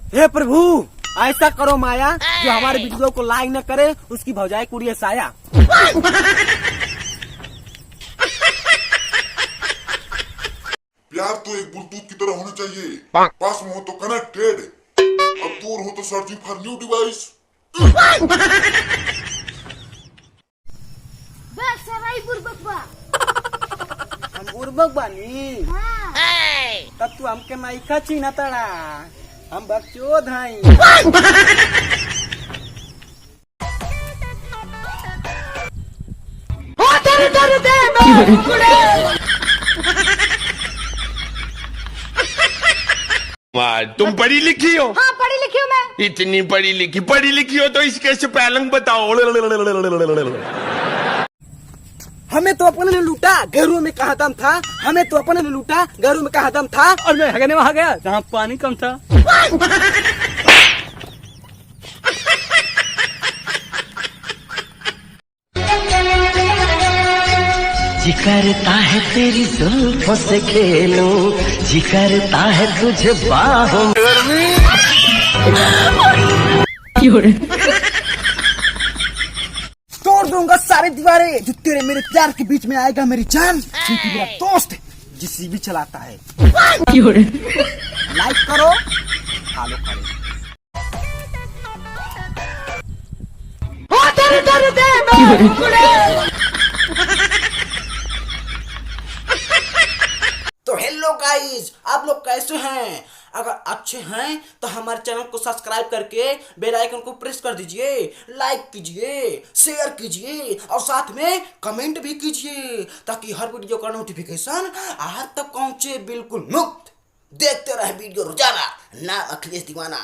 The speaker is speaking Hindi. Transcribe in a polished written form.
हे प्रभु, ऐसा करो माया जो हमारे वीडियो को लाइक न करे उसकी भौजाई कुड़िए साया। प्यार तो एक ब्लूटूथ की तरह होना चाहिए, पास में हो तो कनेक्टेड, अब दूर हो तो सर्चिंग फॉर न्यू डिवाइस। हम उर्बक बानी, तब तू हमके माइका चीना तड़ा, हम बकचोद हई। तुम पढ़ी लिखी हो? हाँ पढ़ी लिखी हूँ मैं। इतनी पढ़ी लिखी हो तो इसके स्पेलिंग बताओ। हमें तो अपने ने लूटा, घरों में कहा दम था। हमें तो अपने ने लूटा, घरों में कहा दम था। और मैं हगने वहां गया जहाँ पानी कम था। जी करता है तेरी जुल्फों से खेलूं, जी करता है तुझे बाहों में। तोड़ दूंगा सारी दीवारें जो तेरे मेरे प्यार के बीच में आएगा मेरी जान, क्योंकि मेरा दोस्त है जिसे भी चलाता है। लाइक करो, फॉलो करो। तो हेलो गाइस, आप लोग कैसे हैं? अगर अच्छे हैं तो हमारे चैनल को सब्सक्राइब करके बेल आइकन को प्रेस कर दीजिए, लाइक कीजिए, शेयर कीजिए और साथ में कमेंट भी कीजिए ताकि हर वीडियो का नोटिफिकेशन आप तक पहुंचे बिल्कुल मुफ्त। देखते रहे वीडियो रोजाना। नाम अखिलेश दीवाना।